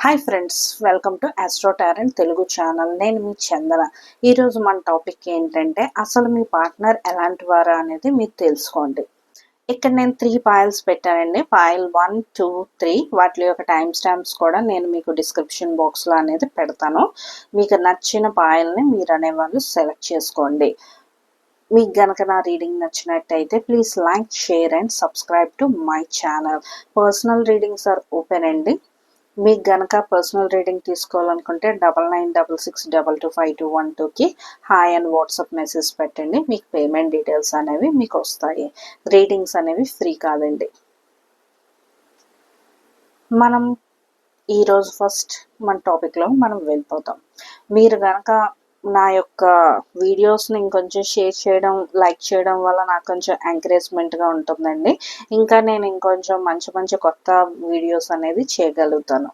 Hi friends, welcome to Astro Tarot Telugu channel. నేను మీ చందన. ఈరోజు మన టాపిక్ ఏంటంటే అసలు మీ పార్ట్నర్ ఎలాంటి వారా అనేది మీరు తెలుసుకోండి. ఇక్కడ నేను 3 పాయల్స్ పెట్టానండి. పాయల్ 1, 2, 3 వాటి యొక్క టైం స్టాంప్స్ కూడా నేను మీకు డిస్క్రిప్షన్ బాక్స్లో అనేది పెడతాను. మీకు నచ్చిన పాయల్ని మీరు అనేవాళ్ళు సెలెక్ట్ చేసుకోండి. మీకు గనక నా రీడింగ్ నచ్చినట్టయితే please like, share and subscribe to my channel. Personal readings are open అండి. మీకు గనక పర్సనల్ రీడింగ్ తీసుకోవాలనుకుంటే 9966225212కి హాయ్ అని వాట్సాప్ మెసేజ్ పెట్టండి. మీకు పేమెంట్ డీటెయిల్స్ అనేవి మీకు వస్తాయి. రీడింగ్స్ అనేవి ఫ్రీ కాదండి. మనం ఈరోజు ఫస్ట్ మన టాపిక్లో మనం వెళ్ళిపోతాం. మీరు గనక నా యొక్క వీడియోస్ని ఇంకొంచెం షేర్ చేయడం, లైక్ చేయడం వల్ల నాకు కొంచెం ఎంకరేజ్మెంట్గా ఉంటుందండి. ఇంకా నేను ఇంకొంచెం మంచి మంచి కొత్త వీడియోస్ అనేది చేయగలుగుతాను.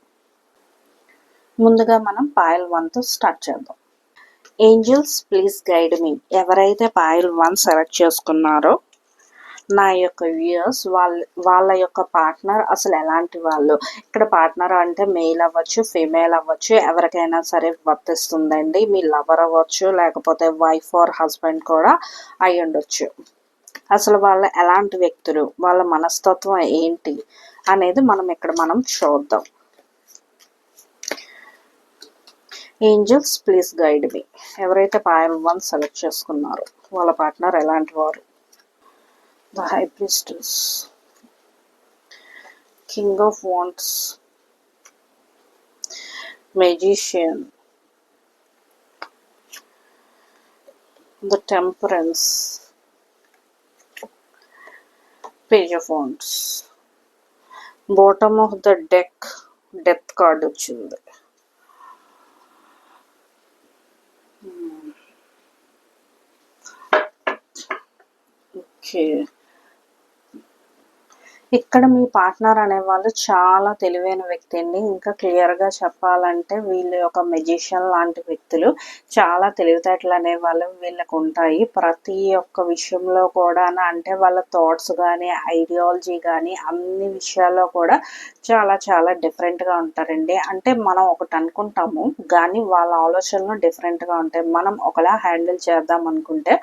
ముందుగా మనం పాయల్ 1తో స్టార్ట్ చేద్దాం. Angels please guide me. ఎవరైతే పాయల్ 1 సెలెక్ట్ చేసుకున్నారో నా యొక్క వ్యూయర్స్ వాళ్ళ యొక్క పార్ట్నర్ అసలు ఎలాంటి వాళ్ళు. ఇక్కడ పార్ట్నర్ అంటే మెయిల్ అవ్వచ్చు, ఫీమేల్ అవ్వచ్చు, ఎవరికైనా సరే వర్తిస్తుందండి. మీ లవర్ అవ్వచ్చు, లేకపోతే వైఫ్ ఆర్ హస్బెండ్ కూడా అయి ఉండొచ్చు. అసలు వాళ్ళ ఎలాంటి వ్యక్తులు, వాళ్ళ మనస్తత్వం ఏంటి అనేది మనం చూద్దాం. Angels please guide me. ఎవరైతే పాయల్ 1 సెలెక్ట్ చేసుకున్నారో వాళ్ళ పార్ట్నర్ ఎలాంటి వారు. The High Priestess, King of Wands, Magician, the Temperance, Page of Wands. Bottom of the deck, Death card వచ్చింది. Okay. ఇక్కడ మీ పార్ట్నర్ అనేవాళ్ళు చాలా తెలివైన వ్యక్తి అండి. ఇంకా క్లియర్గా చెప్పాలంటే వీళ్ళ యొక్క మెజిషియన్ లాంటి వ్యక్తులు. చాలా తెలివితేటలు అనేవాళ్ళు వీళ్ళకు ఉంటాయి. ప్రతి ఒక్క విషయంలో కూడా అంటే వాళ్ళ థాట్స్ కానీ, ఐడియాలజీ కానీ అన్ని విషయాల్లో కూడా చాలా చాలా డిఫరెంట్గా ఉంటారండి. అంటే మనం ఒకటి అనుకుంటాము కానీ వాళ్ళ ఆలోచనలు డిఫరెంట్గా ఉంటాయి. మనం ఒకలా హ్యాండిల్ చేద్దాం అనుకుంటే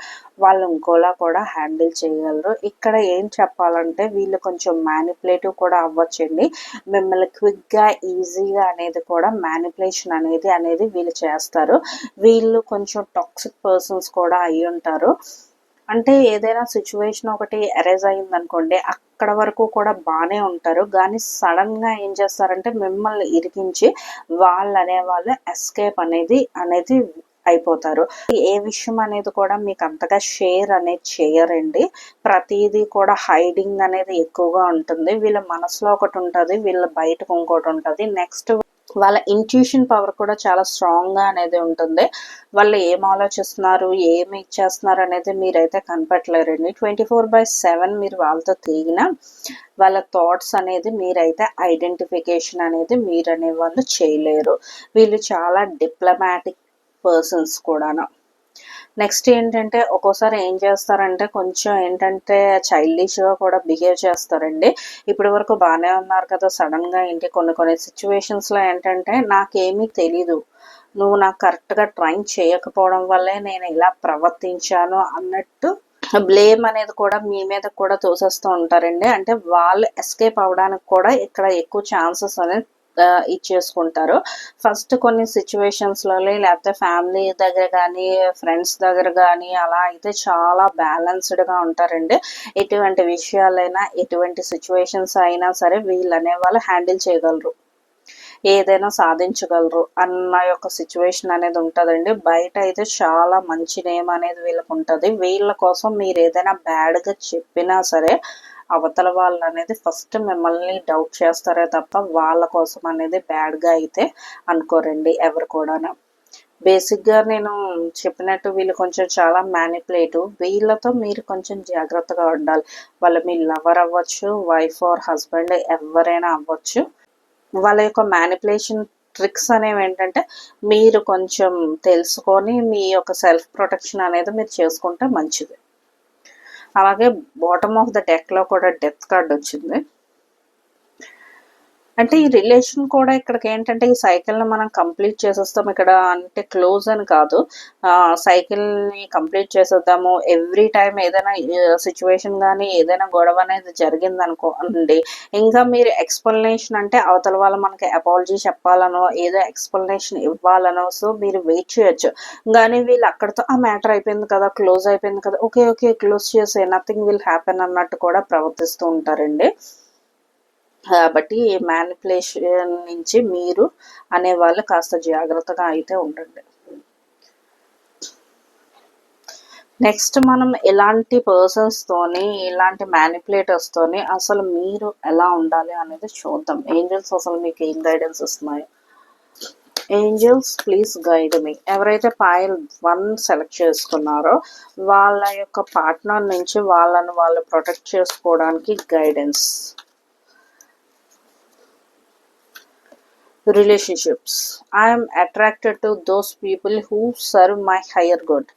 వాళ్ళు ఇంకోలా కూడా హ్యాండిల్ చేయగలరు. ఇక్కడ ఏం చెప్పాలంటే వీళ్ళు కొంచెం మ్యానిపులేటివ్ కూడా అవ్వచ్చండి. మిమ్మల్ని క్విక్గా, ఈజీగా అనేది కూడా మ్యానిపులేషన్ అనేది వీళ్ళు చేస్తారు. వీళ్ళు కొంచెం టాక్సిక్ పర్సన్స్ కూడా అయి ఉంటారు. అంటే ఏదైనా సిచ్యువేషన్ ఒకటి అరైజ్ అయింది అనుకోండి, అక్కడ వరకు కూడా బాగానే ఉంటారు. కానీ సడన్గా ఏం చేస్తారంటే మిమ్మల్ని ఇరికించి వాళ్ళు అనేవాళ్ళు ఎస్కేప్ అనేది అయిపోతారు. ఏ విషయం అనేది కూడా మీకు అంతగా షేర్ అనేది చేయరండి. ప్రతిదీ కూడా హైడింగ్ అనేది ఎక్కువగా ఉంటుంది. వీళ్ళ మనసులో ఒకటి ఉంటుంది, వీళ్ళ బయటకు ఇంకోటి ఉంటుంది. నెక్స్ట్ వాళ్ళ ఇంట్యూషన్ పవర్ కూడా చాలా స్ట్రాంగ్గా అనేది ఉంటుంది. వాళ్ళు ఏం ఆలోచిస్తున్నారు, ఏమి ఇచ్చేస్తున్నారు అనేది మీరైతే కనిపెట్టలేరండి. 24/7 మీరు వాళ్ళతో తిరిగిన వాళ్ళ థాట్స్ అనేది మీరైతే ఐడెంటిఫికేషన్ అనేది మీరు అనేవాళ్ళు చేయలేరు. వీళ్ళు చాలా డిప్లొమాటిక్ పర్సన్స్ కూడాను. నెక్స్ట్ ఏంటంటే ఒక్కోసారి ఏం చేస్తారంటే కొంచెం ఏంటంటే చైల్డిష్గా కూడా బిహేవ్ చేస్తారండి. ఇప్పటి వరకు బాగానే ఉన్నారు కదా, సడన్గా ఏంటి కొన్ని సిచ్యువేషన్స్లో ఏంటంటే నాకేమీ తెలీదు, నువ్వు నాకు కరెక్ట్గా ట్రైన్ చేయకపోవడం వల్లే నేను ఇలా ప్రవర్తించాను అన్నట్టు బ్లేమ్ అనేది కూడా మీ మీద కూడా తోసేస్తూ ఉంటారండి. అంటే వాళ్ళు ఎస్కేప్ అవడానికి కూడా ఇక్కడ ఎక్కువ ఛాన్సెస్ అనేది ఇచ్చేసుకుంటారు. ఫస్ట్ కొన్ని సిచ్యువేషన్స్లో లేకపోతే ఫ్యామిలీ దగ్గర కానీ, ఫ్రెండ్స్ దగ్గర కానీ అలా అయితే చాలా బ్యాలెన్స్డ్గా ఉంటారండి. ఎటువంటి విషయాలైనా, ఎటువంటి సిచ్యువేషన్స్ అయినా సరే వీళ్ళు అనేవాళ్ళు హ్యాండిల్ చేయగలరు, ఏదైనా సాధించగలరు అన్న యొక్క సిచ్యువేషన్ అనేది ఉంటుందండి. బయట అయితే చాలా మంచి నేమ్ అనేది వీళ్ళకు ఉంటుంది. వీళ్ళ కోసం మీరు ఏదైనా బ్యాడ్గా చెప్పినా సరే అవతల వాళ్ళు అనేది ఫస్ట్ మిమ్మల్ని డౌట్ చేస్తారే తప్ప వాళ్ళ కోసం అనేది బ్యాడ్గా అయితే అనుకోరండి ఎవరు కూడా. బేసిక్గా నేను చెప్పినట్టు వీళ్ళు కొంచెం చాలా మ్యానిపులేటివ్. వీళ్ళతో మీరు కొంచెం జాగ్రత్తగా ఉండాలి. వాళ్ళు మీ లవర్ అవ్వచ్చు, వైఫ్ ఆర్ హస్బెండ్ ఎవరైనా అవ్వచ్చు. వాళ్ళ యొక్క మ్యానిపులేషన్ ట్రిక్స్ అనేవి ఏంటంటే మీరు కొంచెం తెలుసుకొని మీ యొక్క సెల్ఫ్ ప్రొటెక్షన్ అనేది మీరు చేసుకుంటే మంచిది. అలాగే బాటమ్ ఆఫ్ ద డెక్లో కూడా డెత్ కార్డ్ వచ్చింది. అంటే ఈ రిలేషన్ కూడా ఇక్కడికి ఏంటంటే ఈ సైకిల్ని మనం కంప్లీట్ చేసేస్తాం ఇక్కడ, అంటే క్లోజ్ అని కాదు, సైకిల్ని కంప్లీట్ చేసేద్దాము. ఎవ్రీ టైం ఏదైనా సిచ్యువేషన్ కానీ ఏదైనా గొడవ అనేది జరిగిందనుకోండి, ఇంకా మీరు ఎక్స్ప్లెనేషన్ అంటే అవతల వాళ్ళు మనకి అపాలజీ చెప్పాలనో ఏదో ఎక్స్ప్లెనేషన్ ఇవ్వాలనో సో మీరు వెయిట్ చేయొచ్చు. కానీ వీళ్ళు అక్కడితో ఆ మ్యాటర్ అయిపోయింది కదా, క్లోజ్ అయిపోయింది కదా, ఓకే ఓకే క్లోజ్ చేసే, నథింగ్ విల్ హ్యాపెన్ అన్నట్టు కూడా ప్రవర్తిస్తూ ఉంటారండి. కాబట్టి మ్యానిపులేషన్ నుంచి మీరు అనేవాళ్ళు కాస్త జాగ్రత్తగా అయితే ఉండండి. నెక్స్ట్ మనం ఎలాంటి పర్సన్స్తోని, ఇలాంటి మ్యానిపులేటర్స్తోని అసలు మీరు ఎలా ఉండాలి అనేది చూద్దాం. ఏంజల్స్ అసలు మీకు ఏం guidance ఇస్తున్నాయో. Angels please guide me. ఎవరైతే పాయల్ 1 సెలెక్ట్ చేసుకున్నారో వాళ్ళ యొక్క పార్ట్నర్ నుంచి వాళ్ళను వాళ్ళు ప్రొటెక్ట్ చేసుకోవడానికి guidance. Relationships. I'm attracted to those people who serve my higher good.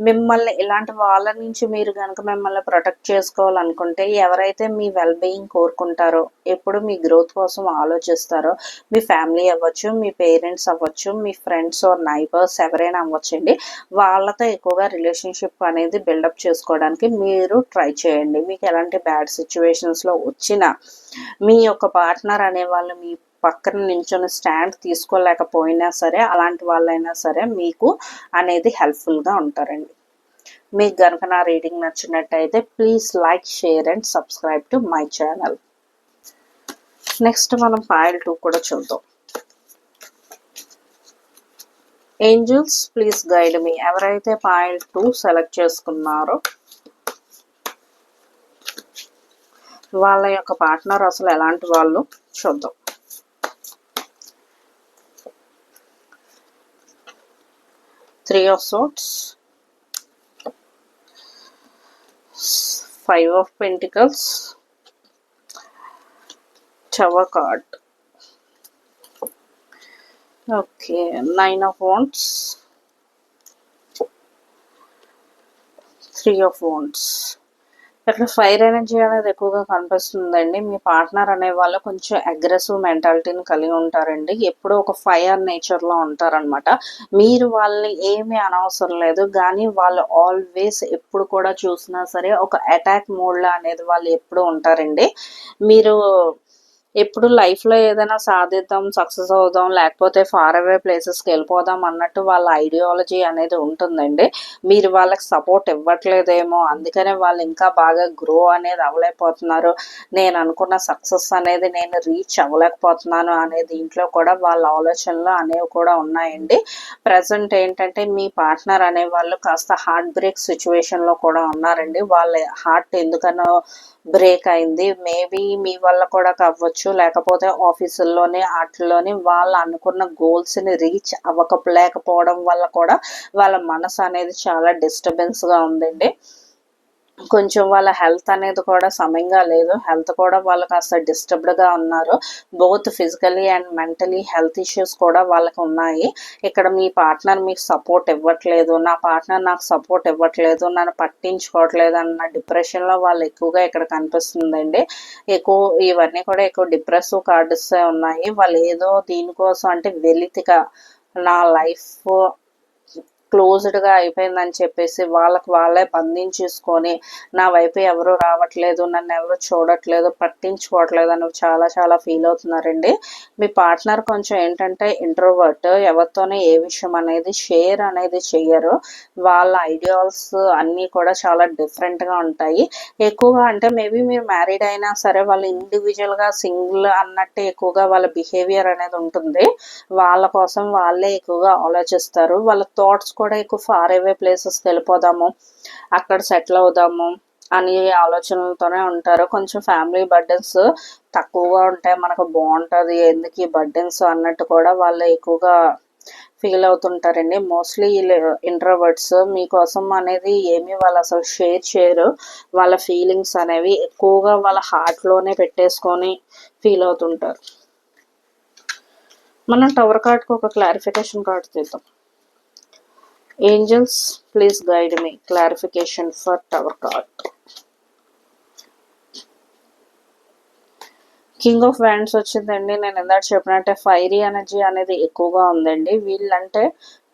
మిమ్మల్ని ఇలాంటి వాళ్ళ నుంచి మీరు కనుక మిమ్మల్ని ప్రొటెక్ట్ చేసుకోవాలనుకుంటే, ఎవరైతే మీ వెల్ బీయింగ్ కోరుకుంటారో, ఎప్పుడు మీ గ్రోత్ కోసం ఆలోచిస్తారో, మీ ఫ్యామిలీ అవ్వచ్చు, మీ పేరెంట్స్ అవ్వచ్చు, మీ ఫ్రెండ్స్ ఆర్ నైబర్స్ ఎవరైనా అవ్వచ్చండి, వాళ్ళతో ఎక్కువగా రిలేషన్షిప్ అనేది బిల్డప్ చేసుకోవడానికి మీరు ట్రై చేయండి. మీకు ఎలాంటి బ్యాడ్ సిచ్యువేషన్స్లో వచ్చినా మీ యొక్క పార్ట్నర్ అనేవాళ్ళు మీ పక్కన నించొని స్టాండ్ తీసుకోలేకపోయినా సరే, అలాంటి వాళ్ళైనా సరే మీకు అనేది హెల్ప్ఫుల్గా ఉంటారండి. మీకు కనుక నా రీడింగ్ నచ్చినట్టయితే please like, share and subscribe to my channel. Next మనం పాయల్ 2 కూడా చూద్దాం. Angels please guide me. ఎవరైతే పాయల్ 2 సెలెక్ట్ చేసుకున్నారో వాళ్ళ యొక్క పార్ట్నర్ అసలు ఎలాంటి వాళ్ళు చూద్దాం. 3 of Swords, 5 of Pentacles, Tower card. Okay, 9 of Wands, 3 of Wands. ఇక్కడ ఫైర్ ఎనర్జీ అనేది ఎక్కువగా కనిపిస్తుందండి. మీ పార్ట్నర్ అనే వాళ్ళు కొంచెం అగ్రెసివ్ మెంటాలిటీని కలిగి ఉంటారండి. ఎప్పుడూ ఒక ఫైర్ నేచర్లో ఉంటారనమాట. మీరు వాళ్ళని ఏమీ అనవసరం లేదు, కానీ వాళ్ళు ఆల్వేస్ ఎప్పుడు కూడా చూసినా సరే ఒక అటాక్ మోడ్లో అనేది వాళ్ళు ఎప్పుడు ఉంటారండి. మీరు ఎప్పుడు లైఫ్లో ఏదైనా సాధిద్దాం, సక్సెస్ అవుదాం, లేకపోతే ఫార్ అవే ప్లేసెస్కి వెళ్ళిపోదాం అన్నట్టు వాళ్ళ ఐడియాలజీ అనేది ఉంటుందండి. మీరు వాళ్ళకి సపోర్ట్ ఇవ్వట్లేదేమో, అందుకనే వాళ్ళు ఇంకా బాగా గ్రో అనేది అవ్వలేకపోతున్నారు, నేను అనుకున్న సక్సెస్ అనేది నేను రీచ్ అవ్వలేకపోతున్నాను అనే దీంట్లో కూడా వాళ్ళ ఆలోచనలు అనేవి కూడా ఉన్నాయండి. ప్రజెంట్ ఏంటంటే మీ పార్ట్నర్ అనేవాళ్ళు కాస్త హార్ట్ బ్రేక్ సిచ్యువేషన్లో కూడా ఉన్నారండి. వాళ్ళ హార్ట్ ఎందుకనో బ్రేక్ అయింది. మేబీ మీ వల్ల కూడా కావచ్చు, లేకపోతే ఆఫీసుల్లోనే వాటిలోని వాళ్ళు అనుకున్న గోల్స్ని రీచ్ అవ్వకపోవడం వల్ల కూడా వాళ్ళ మనసు అనేది చాలా డిస్టర్బెన్స్గా ఉందండి. కొంచెం వాళ్ళ హెల్త్ అనేది కూడా సమంగా లేదు, హెల్త్ కూడా వాళ్ళు కాస్త డిస్టర్బ్డ్గా ఉన్నారు. Both physically and mentally health issues కూడా వాళ్ళకి ఉన్నాయి. ఇక్కడ మీ పార్ట్నర్ మీకు సపోర్ట్ ఇవ్వట్లేదు, నా పార్ట్నర్ నాకు సపోర్ట్ ఇవ్వట్లేదు, నన్ను పట్టించుకోవట్లేదు అన్న డిప్రెషన్లో వాళ్ళు ఎక్కువగా ఇక్కడ కనిపిస్తుందండి. ఇవన్నీ కూడా ఎక్కువ డిప్రెసివ్ కార్డ్స్ ఉన్నాయి. వాళ్ళు ఏదో దీనికోసం అంటే వెలితిగా నా లైఫ్ క్లోజ్డ్గా అయిపోయిందని చెప్పేసి వాళ్ళకి వాళ్ళే బంధించేసుకొని నా వైపు ఎవరు రావట్లేదు, నన్ను ఎవరు చూడట్లేదు, పట్టించుకోవట్లేదు అని చాలా చాలా ఫీల్ అవుతున్నారండి. మీ పార్ట్నర్ కొంచెం ఏంటంటే ఇంట్రోవర్ట్, ఎవరితోనే ఏ విషయం అనేది షేర్ అనేది చెయ్యరు. వాళ్ళ ఐడియాల్స్ అన్నీ కూడా చాలా డిఫరెంట్గా ఉంటాయి. ఎక్కువగా అంటే మేబీ మీరు మ్యారీడ్ అయినా సరే వాళ్ళు ఇండివిజువల్గా సింగిల్ అన్నట్టు ఎక్కువగా వాళ్ళ బిహేవియర్ అనేది ఉంటుంది. వాళ్ళ కోసం వాళ్ళే ఎక్కువగా ఆలోచిస్తారు. వాళ్ళ థాట్స్ కూడా ఎక్కువ ఫార్ అవే ప్లేసెస్కి వెళ్ళిపోదాము, అక్కడ సెటిల్ అవుదాము అని ఆలోచనలతోనే ఉంటారు. కొంచెం ఫ్యామిలీ బర్డెన్స్ తక్కువగా ఉంటాయి, మనకు బాగుంటుంది, ఎందుకు ఈ బర్డెన్స్ అన్నట్టు కూడా వాళ్ళు ఎక్కువగా ఫీల్ అవుతుంటారండి. మోస్ట్లీ ఇంట్రోవర్ట్స్ మీకోసం అనేది ఏమీ వాళ్ళు అసలు షేర్ చేయరు. వాళ్ళ ఫీలింగ్స్ అనేవి ఎక్కువగా వాళ్ళ హార్ట్లోనే పెట్టేసుకొని ఫీల్ అవుతుంటారు. మనం టవర్ కార్డ్కి ఒక క్లారిఫికేషన్ కార్డ్ తీద్దాం. Angels please guide me. Clarification for tower card. King of wands వచ్చిందండి. నేను ఇందాక చెప్పినట్టే ఫైరీ ఎనర్జీ అనేది ఎక్కువగా ఉందండి. వీళ్ళంటే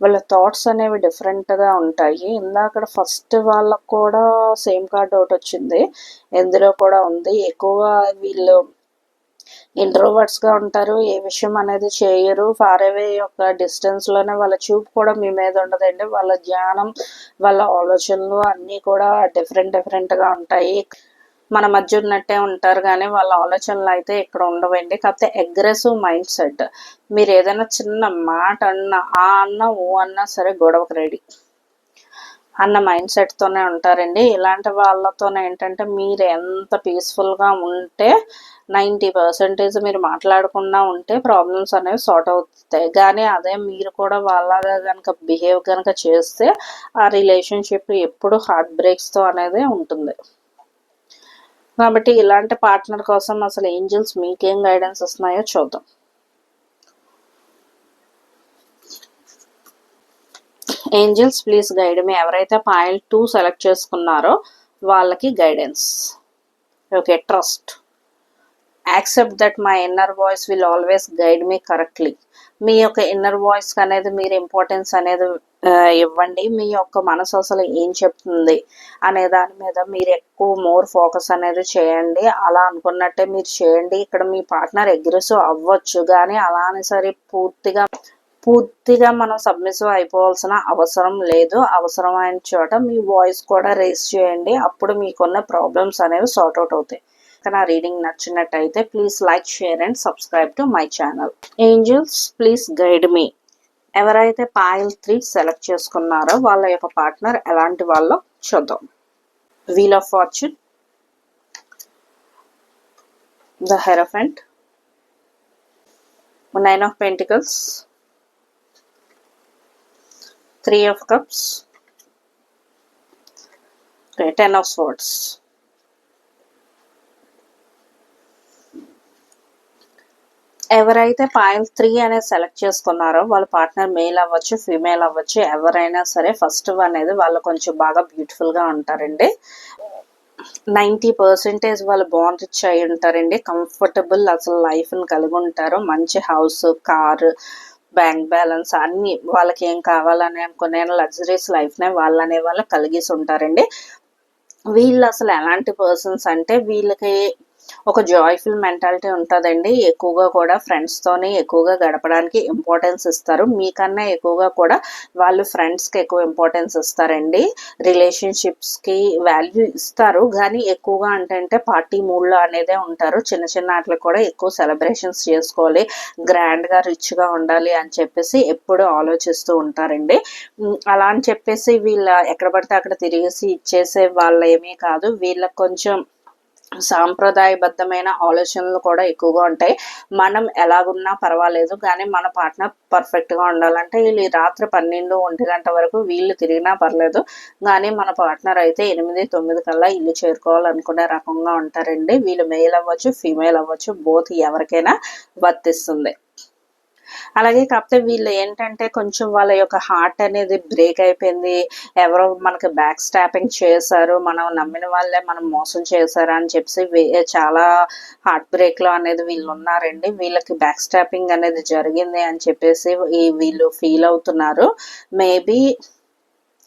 వాళ్ళ థాట్స్ అనేవి డిఫరెంట్గా ఉంటాయి. ఇందాక ఫస్ట్ వాళ్ళకు కూడా సేమ్ కార్డ్ ఒకటి వచ్చింది, ఇందులో కూడా ఉంది. ఎక్కువగా వీళ్ళు ఇంట్రోవర్ట్స్గా ఉంటారు, ఏ విషయం అనేది చేయరు, ఫార్ అవే యొక్క డిస్టెన్స్లోనే వాళ్ళ చూపు కూడా మీ మీద ఉండదండి. వాళ్ళ ధ్యానం, వాళ్ళ ఆలోచనలు అన్నీ కూడా డిఫరెంట్గా ఉంటాయి. మన మధ్య ఉన్నట్టే ఉంటారు కానీ వాళ్ళ ఆలోచనలు అయితే ఇక్కడ ఉండవండి. కాకపోతే అగ్రెసివ్ మైండ్ సెట్. మీరు ఏదైనా చిన్న మాట అన్నా, ఆ అన్నా ఓ అన్నా సరే గొడవకు రెడీ అన్న మైండ్ సెట్తోనే ఉంటారండి. ఇలాంటి వాళ్ళతోనే ఏంటంటే మీరు ఎంత పీస్ఫుల్గా ఉంటే 90% మీరు మాట్లాడకుండా ఉంటే ప్రాబ్లమ్స్ అనేవి సార్ట్ అవుతాయి. కానీ అదే మీరు కూడా వాళ్ళగా కనుక బిహేవ్ కనుక చేస్తే ఆ రిలేషన్షిప్ ఎప్పుడు హార్ట్ బ్రేక్స్తో అనేది ఉంటుంది. కాబట్టి ఇలాంటి పార్ట్నర్ కోసం అసలు ఏంజల్స్ మీకేం గైడెన్స్ ఇస్తున్నాయో చూద్దాం. Angels please guide me. ఎవరైతే పాయిల్ 2 సెలెక్ట్ చేసుకున్నారో వాళ్ళకి guidance. Okay, trust. Accept that my inner voice will always guide me correctly. మీ యొక్క ఇన్నర్ వాయిస్ అనేది మీరు ఇంపార్టెన్స్ అనేది ఇవ్వండి. మీ యొక్క మనసు అసలు ఏం చెప్తుంది అనే దాని మీద మీరు ఎక్కువ మోర్ ఫోకస్ అనేది చేయండి. అలా అనుకున్నట్టే మీరు చేయండి. ఇక్కడ మీ పార్ట్నర్ అగ్రెసివ్ అవ్వచ్చు కానీ అలా అని సరే పూర్తిగా మనం సబ్మిసివ్ అయిపోవాల్సిన అవసరం లేదు. అవసరమైన చోట మీ వాయిస్ కూడా రేస్ చేయండి. అప్పుడు మీకున్న ప్రాబ్లమ్స్ అనేవి సార్ట్ అవుట్ అవుతాయి. నా రీడింగ్ నచ్చినట్టయితే please like, share and subscribe to my channel. Angels please guide me. ఎవరైతే పాయిల్ 3 సెలెక్ట్ చేసుకున్నారో వాళ్ళ యొక్క పార్ట్నర్ ఎలాంటి వాళ్ళో చూద్దాం. Wheel of fortune, the hierophant, 9 of pentacles, 3 of cups, 10 of swords. ఎవరైతే పాయిల్ 3 అనేది సెలెక్ట్ చేసుకున్నారో వాళ్ళ పార్ట్నర్ మేల్ అవ్వచ్చు, ఫీమేల్ అవ్వచ్చు, ఎవరైనా సరే ఫస్ట్ అనేది వాళ్ళు కొంచెం బాగా బ్యూటిఫుల్గా ఉంటారండి. 90% వాళ్ళు బాండ్ రిచ్ అయి ఉంటారండి. కంఫర్టబుల్ అసలు లైఫ్ని కలిగి ఉంటారు. మంచి హౌస్, కారు, బ్యాంక్ బ్యాలెన్స్ అన్నీ వాళ్ళకి ఏం కావాలని అనుకునే లగ్జరీస్ లైఫ్నే వాళ్ళు కలిగేసి ఉంటారండి. వీళ్ళు అసలు ఎలాంటి పర్సన్స్ అంటే వీళ్ళకి ఒక జాయ్ఫుల్ మెంటాలిటీ ఉంటుందండి. ఎక్కువగా కూడా ఫ్రెండ్స్తోని ఎక్కువగా గడపడానికి ఇంపార్టెన్స్ ఇస్తారు. మీకన్నా ఎక్కువగా కూడా వాళ్ళు ఫ్రెండ్స్కి ఎక్కువ ఇంపార్టెన్స్ ఇస్తారండి. రిలేషన్షిప్స్కి వాల్యూ ఇస్తారు కానీ ఎక్కువగా అంటే పార్టీ మూడ్లో అనేదే ఉంటారు. చిన్న చిన్న వాటికి కూడా ఎక్కువ సెలబ్రేషన్స్ చేసుకోవాలి, గ్రాండ్గా రిచ్గా ఉండాలి అని చెప్పేసి ఎప్పుడు ఆలోచిస్తూ ఉంటారండి. అలా అని చెప్పేసి వీళ్ళ ఎక్కడ పడితే అక్కడ తిరిగేసి ఇచ్చేసే వాళ్ళు ఏమీ కాదు. వీళ్ళకి కొంచెం సాంప్రదాయబద్ధమైన ఆలోచనలు కూడా ఎక్కువగా ఉంటాయి. మనం ఎలాగున్నా పర్వాలేదు కానీ మన పార్ట్నర్ పర్ఫెక్ట్గా ఉండాలంటే వీళ్ళు రాత్రి 12-1 గంట వరకు వీళ్ళు తిరిగినా పర్లేదు కానీ మన పార్ట్నర్ అయితే 8-9 కల్లా ఇల్లు చేరుకోవాలనుకునే రకంగా ఉంటారండి. వీళ్ళు మేల్ అవ్వచ్చు, ఫీమేల్ అవ్వచ్చు, బోత్ ఎవరికైనా వర్తిస్తుంది. అలాగే కాకపోతే వీళ్ళు ఏంటంటే కొంచెం వాళ్ళ యొక్క హార్ట్ అనేది బ్రేక్ అయిపోయింది. ఎవరో మనకి బ్యాక్ స్టాపింగ్ చేశారు, మనం నమ్మిన వాళ్ళే మనం మోసం చేశారు అని చెప్పి చాలా హార్ట్ బ్రేక్లో అనేది వీళ్ళు ఉన్నారండి. వీళ్ళకి బ్యాక్ స్టాపింగ్ అనేది జరిగింది అని చెప్పేసి వీళ్ళు ఫీల్ అవుతున్నారు. మేబీ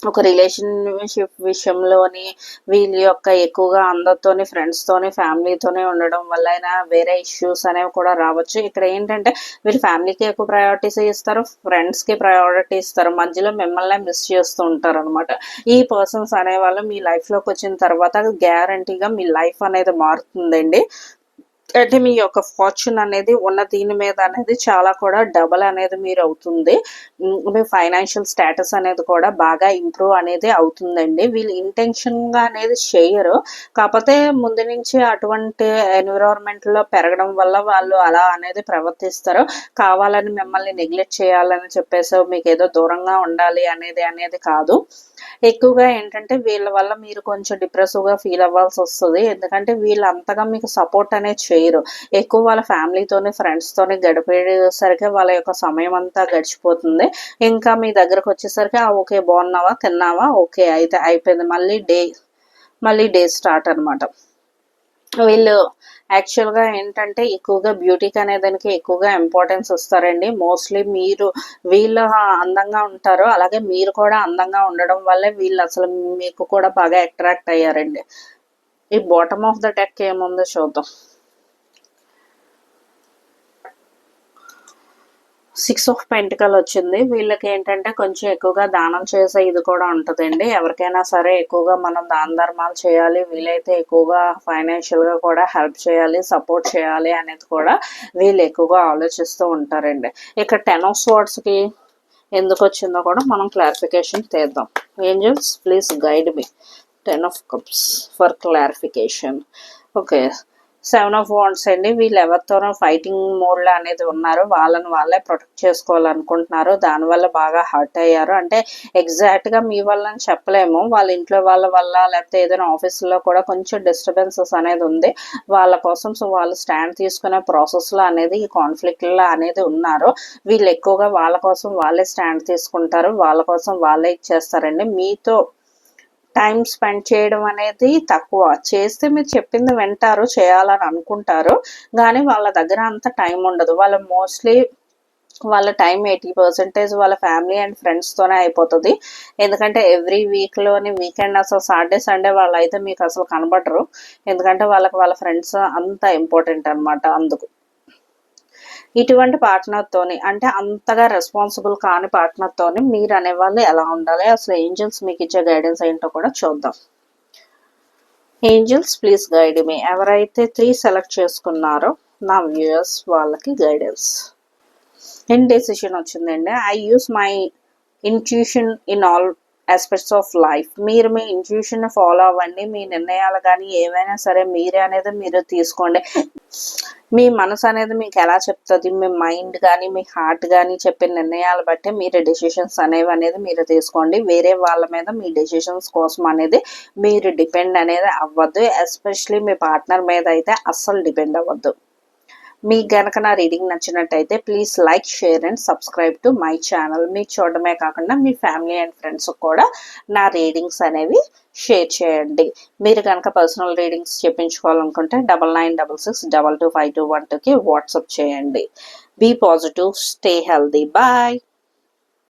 ఒక రిలేషన్షిప్ విషయంలోని వీళ్ళ యొక్క ఎక్కువగా అందరితోని, ఫ్రెండ్స్తోని, ఫ్యామిలీతోనే ఉండడం వల్ల అయినా వేరే ఇష్యూస్ అనేవి కూడా రావచ్చు. ఇక్కడ ఏంటంటే వీళ్ళు ఫ్యామిలీకి ఎక్కువ ప్రయారిటీస్ ఇస్తారు, ఫ్రెండ్స్కి ప్రయారిటీ ఇస్తారు, మధ్యలో మిమ్మల్ని మిస్ చేస్తూ ఉంటారు అనమాట. ఈ పర్సన్స్ అనేవాళ్ళు మీ లైఫ్లోకి వచ్చిన తర్వాత గ్యారంటీగా మీ లైఫ్ అనేది మారుతుందండి. అంటే మీ యొక్క ఫార్చ్యూన్ అనేది ఉన్న దీని మీద అనేది చాలా కూడా డబల్ అనేది మీరు అవుతుంది. మీ ఫైనాన్షియల్ స్టేటస్ అనేది కూడా బాగా ఇంప్రూవ్ అనేది అవుతుందండి. వీళ్ళు ఇంటెన్షన్గా అనేది చేయరు, కాకపోతే ముందు నుంచి అటువంటి ఎన్విరాన్మెంట్లో పెరగడం వల్ల వాళ్ళు అలా అనేది ప్రవర్తిస్తారు. కావాలని మిమ్మల్ని నెగ్లెక్ట్ చేయాలని చెప్పేసి మీకు ఏదో దూరంగా ఉండాలి అనేది కాదు. ఎక్కువగా ఏంటంటే వీళ్ళ వల్ల మీరు కొంచెం డిప్రెసివ్గా ఫీల్ అవ్వాల్సి వస్తుంది. ఎందుకంటే వీళ్ళు అంతగా మీకు సపోర్ట్ అనేది చేయరు. ఎక్కువ వాళ్ళ ఫ్యామిలీతోని, ఫ్రెండ్స్తోని గడిపేసరికి వాళ్ళ యొక్క సమయం అంతా గడిచిపోతుంది. ఇంకా మీ దగ్గరకు వచ్చేసరికి ఓకే బాగున్నావా, తిన్నావా, ఓకే అయితే అయిపోయింది, మళ్ళీ డే స్టార్ట్ అనమాట. వీళ్ళు యాక్చువల్గా ఏంటంటే ఎక్కువగా బ్యూటీకి అనే దానికి ఎక్కువగా ఇంపార్టెన్స్ ఇస్తారండి. మోస్ట్లీ వీళ్ళు అందంగా ఉంటారు, అలాగే మీరు కూడా అందంగా ఉండడం వల్లే వీళ్ళు అసలు మీకు కూడా బాగా అట్రాక్ట్ అయ్యారండి. ఈ బాటమ్ ఆఫ్ ద డెక్ ఏముందో చూద్దాం. 6 ఆఫ్ పెంటికల్ వచ్చింది. వీళ్ళకి ఏంటంటే కొంచెం ఎక్కువగా దానం చేసే ఇది కూడా ఉంటుందండి. ఎవరికైనా సరే ఎక్కువగా మనం దాన ధర్మాలు చేయాలి, వీలైతే ఎక్కువగా ఫైనాన్షియల్గా కూడా హెల్ప్ చేయాలి, సపోర్ట్ చేయాలి అనేది కూడా వీళ్ళు ఎక్కువగా ఆలోచిస్తూ ఉంటారండి. ఇక్కడ 10 ఆఫ్ స్వార్డ్స్కి ఎందుకు వచ్చిందో కూడా మనం క్లారిఫికేషన్ చేద్దాం. Angels please guide me 10 of cups for clarification. Okay, 7 of wands అండి. వీళ్ళు ఎవరితోనో ఫైటింగ్ మోడ్లో అనేది ఉన్నారు, వాళ్ళని వాళ్ళే ప్రొటెక్ట్ చేసుకోవాలనుకుంటున్నారు, దానివల్ల బాగా హర్ట్ అయ్యారు. అంటే ఎగ్జాక్ట్గా మీ వల్ల అని చెప్పలేము, వాళ్ళ ఇంట్లో వాళ్ళ వల్ల లేకపోతే ఏదైనా ఆఫీసులో కూడా కొంచెం డిస్టర్బెన్సెస్ అనేది ఉంది వాళ్ళ కోసం. సో వాళ్ళు స్టాండ్ తీసుకునే ప్రాసెస్లో అనేది ఈ కాన్ఫ్లిక్ట్లో అనేది ఉన్నారు. వీళ్ళు ఎక్కువగా వాళ్ళ కోసం వాళ్ళే స్టాండ్ తీసుకుంటారు, వాళ్ళ కోసం వాళ్ళే ఇచ్చేస్తారండి. మీతో టైం స్పెండ్ చేయడం అనేది తక్కువ, చేస్తే మీరు చెప్పింది వింటారు, చేయాలని అనుకుంటారు, కానీ వాళ్ళ దగ్గర అంత టైం ఉండదు. వాళ్ళ మోస్ట్లీ వాళ్ళ టైం 80% వాళ్ళ ఫ్యామిలీ అండ్ ఫ్రెండ్స్తోనే అయిపోతుంది. ఎందుకంటే ఎవ్రీ వీక్లోని వీకెండ్ అసలు సాటర్డే సండే వాళ్ళు అయితే మీకు అసలు కనబడరు, ఎందుకంటే వాళ్ళ ఫ్రెండ్స్ అంత ఇంపార్టెంట్ అనమాట. అందుకు ఇటువంటి పార్ట్నర్తోని, అంటే అంతగా రెస్పాన్సిబుల్ కాని పార్ట్నర్తోని మీరు అనేవాళ్ళు ఎలా ఉండాలి, అసలు ఏంజల్స్ మీకు ఇచ్చే గైడెన్స్ ఏంటో కూడా చూద్దాం. Angels please guide me. ఎవరైతే 3 సెలెక్ట్ చేసుకున్నారో నా వ్యూయర్స్ వాళ్ళకి గైడెన్స్. ఇండెసిషన్ వచ్చిందండి. I use my intuition in all aspects of life. మీరు మీ ఇంట్యూషన్ ఫాలో అవ్వండి, మీ నిర్ణయాలు కానీ ఏవైనా సరే మీరే అనేది మీరు తీసుకోండి. మీ మనసు అనేది మీకు ఎలా చెప్తుంది, మీ మైండ్ కానీ మీ హార్ట్ కానీ చెప్పే నిర్ణయాలు బట్టి మీరు డెసిషన్స్ అనేది మీరు తీసుకోండి. వేరే వాళ్ళ మీద మీ డెసిషన్స్ కోసం అనేది మీరు డిపెండ్ అనేది అవ్వద్దు. ఎస్పెషలీ మీ పార్ట్నర్ మీద అయితే అస్సలు డిపెండ్ అవ్వద్దు. మీకు గనక నా రీడింగ్ నచ్చినట్టయితే please like, share and subscribe to my channel. మీకు చూడడమే కాకుండా మీ ఫ్యామిలీ అండ్ ఫ్రెండ్స్ కూడా నా రీడింగ్స్ అనేవి షేర్ చేయండి. మీరు కనుక పర్సనల్ రీడింగ్స్ చెప్పించుకోవాలనుకుంటే 9966225212కి వాట్సాప్ చేయండి. Be positive, stay healthy, bye.